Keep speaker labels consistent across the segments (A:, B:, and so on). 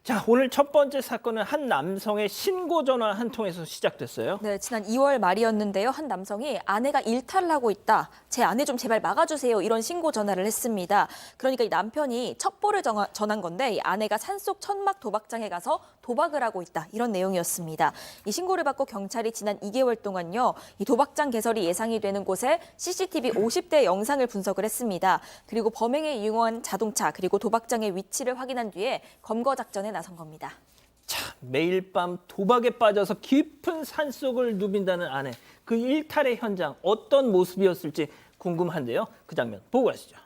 A: 자, 오늘 첫 번째 사건은 한 남성의 신고 전화 한 통에서 시작됐어요.
B: 네, 지난 2월 말이었는데요. 한 남성이 아내가 일탈을 하고 있다. 제 아내 좀 제발 막아주세요. 이런 신고 전화를 했습니다. 그러니까 이 남편이 첩보를 전한 건데 이 아내가 산속 천막 도박장에 가서 도박을 하고 있다. 이런 내용이었습니다. 이 신고를 받고 경찰이 지난 2개월 동안요. 이 도박장 개설이 예상이 되는 곳에 CCTV 50대 영상을 분석을 했습니다. 그리고 범행에 이용한 자동차 그리고 도박장의 위치를 확인한 뒤에 검거 작전에 나선 겁니다.
A: 자, 매일 밤 도박에 빠져서 깊은 산속을 누빈다는 아내. 그 일탈의 현장 어떤 모습이었을지 궁금한데요. 그 장면 보고 가시죠.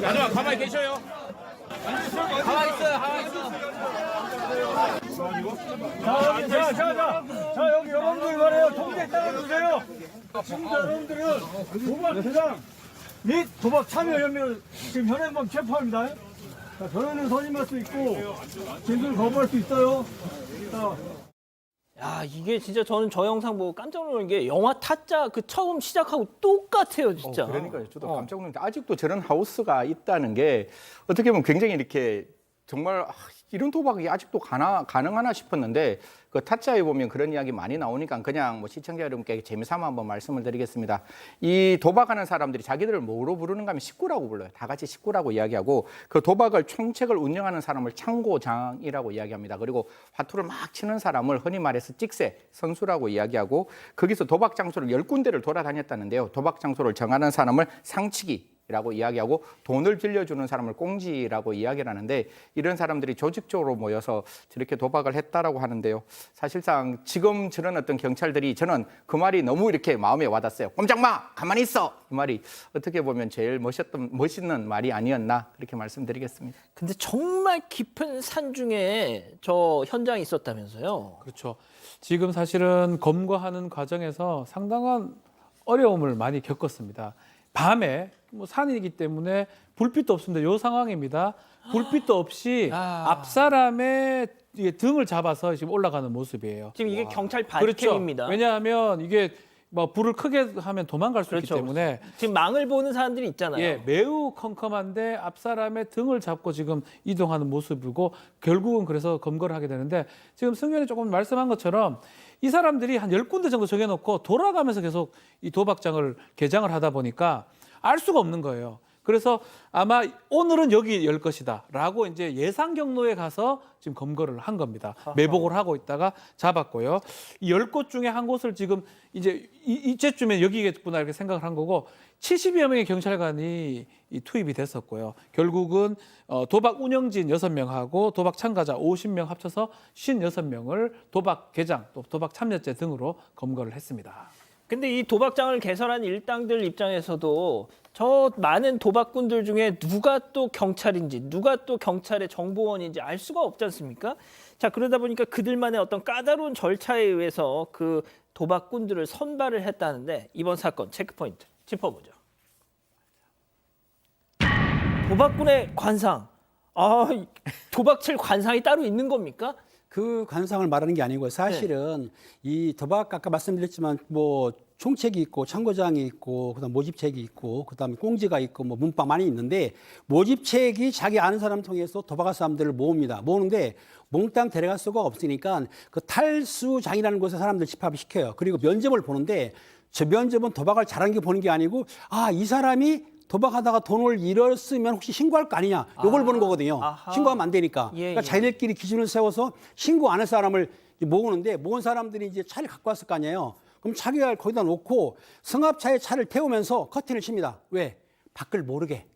C: 나눠 가만히 계셔요. 가만히 있어요. 가만히 있어.
D: 자, 여기 여러분들 말해요. 통제 따라주세요. 지금 여러분들은 도박 대상 및 도박 참여 혐의를 지금 현행범 체포합니다. 자, 변호인은 선임할 수 있고 진술 거부할 수 있어요. 자,
A: 야, 이게 진짜 저는 저 영상 보고 깜짝 놀란 게 영화 타짜 그 처음 시작하고 똑같아요, 진짜.
E: 그러니까요. 저도 깜짝 놀랐는데 아직도 저런 하우스가 있다는 게 어떻게 보면 굉장히 이렇게 정말 이런 도박이 아직도 가능하나 싶었는데 그 타짜에 보면 그런 이야기 많이 나오니까 그냥 뭐 시청자 여러분께 재미삼아 한번 말씀을 드리겠습니다. 이 도박하는 사람들이 자기들을 뭐로 부르는가 하면 식구라고 불러요. 다 같이 식구라고 이야기하고 그 도박을 총책을 운영하는 사람을 창고장이라고 이야기합니다. 그리고 화투를 막 치는 사람을 흔히 말해서 찍새 선수라고 이야기하고 거기서 도박 장소를 10군데를 돌아다녔다는데요. 도박 장소를 정하는 사람을 상치기 라고 이야기하고 돈을 빌려주는 사람을 꽁지라고 이야기를 하는데 이런 사람들이 조직적으로 모여서 저렇게 도박을 했다라고 하는데요. 사실상 지금 저런 어떤 경찰들이 저는 그 말이 너무 이렇게 마음에 와닿았어요. 꼼짝 마! 가만히 있어! 이 말이 어떻게 보면 제일 멋있는 말이 아니었나 그렇게 말씀드리겠습니다.
A: 근데 정말 깊은 산 중에 저 현장이 있었다면서요?
F: 그렇죠. 지금 사실은 검거하는 과정에서 상당한 어려움을 많이 겪었습니다. 밤에 뭐 산이기 때문에 불빛도 없습니다. 이 상황입니다. 불빛도 없이 앞 사람의 등을 잡아서 지금 올라가는 모습이에요.
A: 지금 이게 경찰
F: 그렇죠.
A: 바디캠입니다.
F: 왜냐하면 이게 뭐 불을 크게 하면 도망갈 수
A: 그렇죠.
F: 있기 때문에
A: 지금 망을 보는 사람들이 있잖아요.
F: 예, 매우 컴컴한데 앞 사람의 등을 잡고 지금 이동하는 모습이고 결국은 그래서 검거를 하게 되는데 지금 승현이 조금 말씀한 것처럼 이 사람들이 한 10군데 정도 정해놓고 돌아가면서 계속 이 도박장을 개장을 하다 보니까 알 수가 없는 거예요. 그래서 아마 오늘은 여기 열 것이다 라고 이제 예상 경로에 가서 지금 검거를 한 겁니다. 매복을 하고 있다가 잡았고요. 이 10곳 중에 한 곳을 지금 이제 이제쯤에 여기겠구나 이렇게 생각을 한 거고 70여 명의 경찰관이 투입이 됐었고요. 결국은 도박 운영진 6명하고 도박 참가자 50명 합쳐서 56명을 도박 개장, 또 도박 참여죄 등으로 검거를 했습니다.
A: 근데 이 도박장을 개설한 일당들 입장에서도 저 많은 도박꾼들 중에 누가 또 경찰인지 누가 또 경찰의 정보원인지 알 수가 없지 않습니까? 자, 그러다 보니까 그들만의 어떤 까다로운 절차에 의해서 그 도박꾼들을 선발을 했다는데 이번 사건 체크포인트 짚어보죠. 도박꾼의 관상. 도박 칠 관상이 따로 있는 겁니까?
G: 그 관상을 말하는 게 아니고 사실은 이 도박 아까 말씀드렸지만 뭐 총책이 있고 참고장이 있고 그다음 모집책이 있고 그다음에 꽁지가 있고 뭐 문방 많이 있는데 모집책이 자기 아는 사람 통해서 도박할 사람들을 모읍니다. 모으는데 몽땅 데려갈 수가 없으니까 그 탈수장이라는 곳에 사람들 집합을 시켜요. 그리고 면접을 보는데 저 면접은 도박을 잘하는 게 보는 게 아니고 이 사람이 도박하다가 돈을 잃었으면 혹시 신고할 거 아니냐 요걸 보는 거거든요.
A: 아하.
G: 신고하면 안 되니까.
A: 예,
G: 그러니까 자기들끼리 기준을 세워서 신고 안 할 사람을 모으는데 모은 사람들이 이제 차를 갖고 왔을 거 아니에요. 그럼 자기가 거기다 놓고 승합차에 차를 태우면서 커튼을 칩니다. 왜? 밖을 모르게.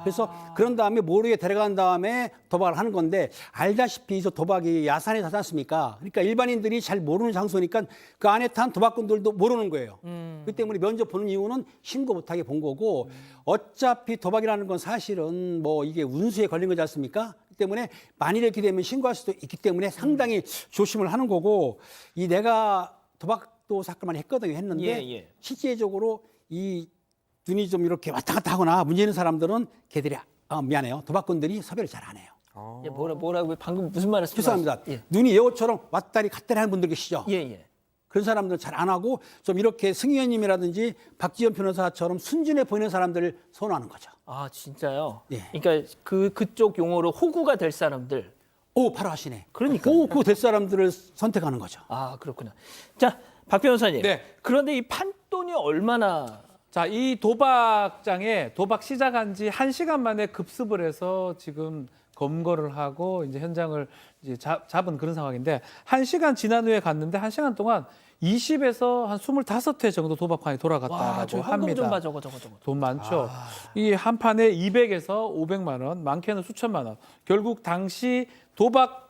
G: 그래서 그런 다음에 모르게 데려간 다음에 도박을 하는 건데 알다시피 저 도박이 야산에 사지 않습니까? 그러니까 일반인들이 잘 모르는 장소니까 그 안에 탄 도박꾼들도 모르는 거예요. 그 때문에 면접 보는 이유는 신고 못하게 본 거고 어차피 도박이라는 건 사실은 뭐 이게 운수에 걸린 거지 않습니까? 그 때문에 만일 이렇게 되면 신고할 수도 있기 때문에 상당히 조심을 하는 거고 이 내가 도박도 사건만 했거든요. 했는데 실제적으로 이 눈이 좀 이렇게 왔다 갔다 하거나 문제 있는 사람들은 걔들이 미안해요. 도박꾼들이 섭외를 잘 안 해요.
A: 예, 뭐라고 방금 무슨 말을
G: 죄송합니다.
A: 예.
G: 눈이 여우처럼 왔다리 갔다리 하는 분들 계시죠?
A: 예.
G: 그런 사람들은 잘 안 하고 좀 이렇게 승 의원님이라든지 박지원 변호사처럼 순진해 보이는 사람들을 선호하는 거죠.
A: 아 진짜요?
G: 예.
A: 그러니까 그쪽 용어로 호구가 될 사람들.
G: 오, 바로 하시네.
A: 그러니까.
G: 그 사람들을 선택하는 거죠.
A: 아 그렇구나. 자, 박 변호사님.
F: 네.
A: 그런데 이 판돈이 얼마나
F: 자, 이 도박장에 도박 시작한 지 1시간 만에 급습을 해서 지금 검거를 하고 이제 현장을 이제 잡은 그런 상황인데 1시간 지난 후에 갔는데 1시간 동안 20에서 한 25회 정도 도박판이 돌아갔다라고
A: 저
F: 합니다.
A: 현금 좀 봐, 저거.
F: 돈 많죠. 이 한 판에 200에서 500만 원, 많게는 수천만 원. 결국 당시 도박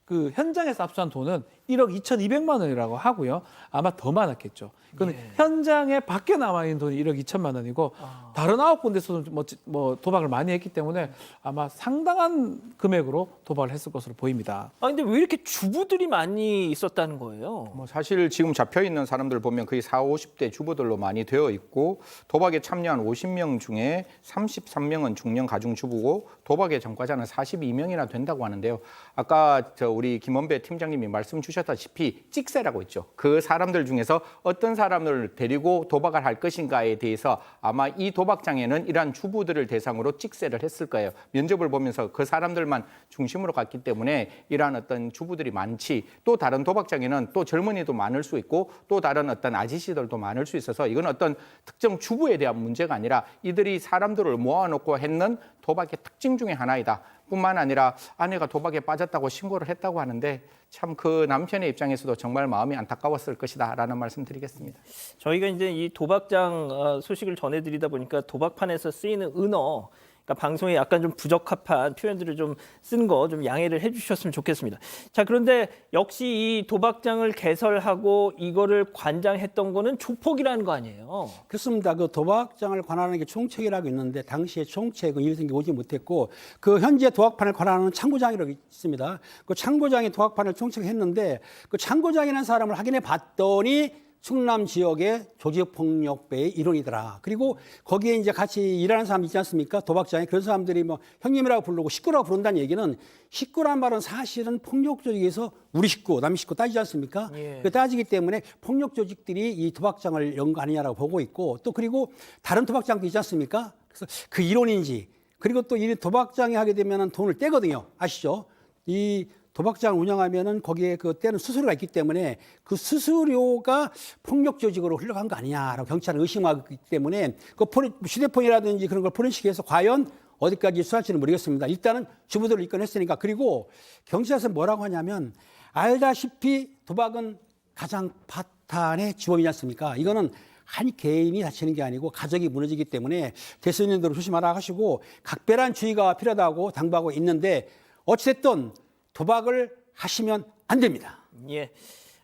F: 그 현장에서 압수한 돈은 1억 2,200만 원이라고 하고요. 아마 더 많았겠죠. 그건 현장에 밖에 남아 있는 돈이 1억 2천만 원이고 다른 9군데서도 뭐 도박을 많이 했기 때문에 아마 상당한 금액으로 도박을 했을 것으로 보입니다.
A: 아 근데 왜 이렇게 주부들이 많이 있었다는 거예요?
E: 뭐 사실 지금 잡혀 있는 사람들 보면 거의 40, 50대 주부들로 많이 되어 있고 도박에 참여한 50명 중에 33명은 중년 가중 주부고 도박의 전과자는 42명이나 된다고 하는데요. 아까 우리 김원배 팀장님이 말씀 주셨다시피 찍새라고 있죠. 그 사람들 중에서 어떤 사람을 데리고 도박을 할 것인가에 대해서 아마 이 도박장에는 이러한 주부들을 대상으로 찍새를 했을 거예요. 면접을 보면서 그 사람들만 중심으로 갔기 때문에 이러한 어떤 주부들이 많지, 또 다른 도박장에는 또 젊은이도 많을 수 있고 또 다른 어떤 아저씨들도 많을 수 있어서 이건 어떤 특정 주부에 대한 문제가 아니라 이들이 사람들을 모아놓고 했는 도박의 특징 중에 하나이다. 뿐만 아니라 아내가 도박에 빠졌다고 신고를 했다고 하는데 참 그 남편의 입장에서도 정말 마음이 안타까웠을 것이다라는 말씀드리겠습니다.
A: 저희가 이제 이 도박장 소식을 전해드리다 보니까 도박판에서 쓰이는 은어, 그러니까 방송에 약간 좀 부적합한 표현들을 좀 쓴 거 좀 양해를 해주셨으면 좋겠습니다. 자, 그런데 역시 이 도박장을 개설하고 이거를 관장했던 거는 조폭이라는 거 아니에요?
G: 그렇습니다. 그 도박장을 관할하는 게 총책이라고 있는데 당시에 총책은 일생이 오지 못했고 그 현재 도박판을 관할하는 창고장이라고 있습니다. 그 창고장이 도박판을 총책했는데 그 창고장이라는 사람을 확인해 봤더니 충남 지역의 조직폭력배의 일원이더라. 그리고 거기에 이제 같이 일하는 사람 있지 않습니까? 도박장에. 그런 사람들이 뭐 형님이라고 부르고 식구라고 부른다는 얘기는 식구란 말은 사실은 폭력 조직에서 우리 식구, 남 식구 따지지 않습니까?
A: 예.
G: 그 따지기 때문에 폭력 조직들이 이 도박장을 연 거 아니냐라고 보고 있고 또 그리고 다른 도박장도 있지 않습니까? 그래서 그 일원인지 그리고 또 이 도박장에 하게 되면 돈을 떼거든요. 아시죠? 이 도박장을 운영하면은 거기에 그 떼는 수수료가 있기 때문에 그 수수료가 폭력 조직으로 흘러간 거 아니냐라고 경찰은 의심하고 있기 때문에 그 휴대폰이라든지 그런 걸 포렌식해서 과연 어디까지 수사할지는 모르겠습니다. 일단은 주부들을 입건했으니까. 그리고 경찰에서 뭐라고 하냐면 알다시피 도박은 가장 파탄의 주범이지 않습니까? 이거는 한 개인이 다치는 게 아니고 가족이 무너지기 때문에 대선인들을 조심하라 하시고 각별한 주의가 필요하다고 당부하고 있는데 어찌됐든 도박을 하시면 안 됩니다.
A: 예,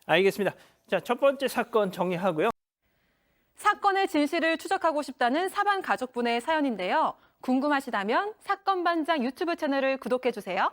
A: 알겠습니다. 자, 첫 번째 사건 정리하고요.
H: 사건의 진실을 추적하고 싶다는 사반 가족분의 사연인데요. 궁금하시다면 사건반장 유튜브 채널을 구독해주세요.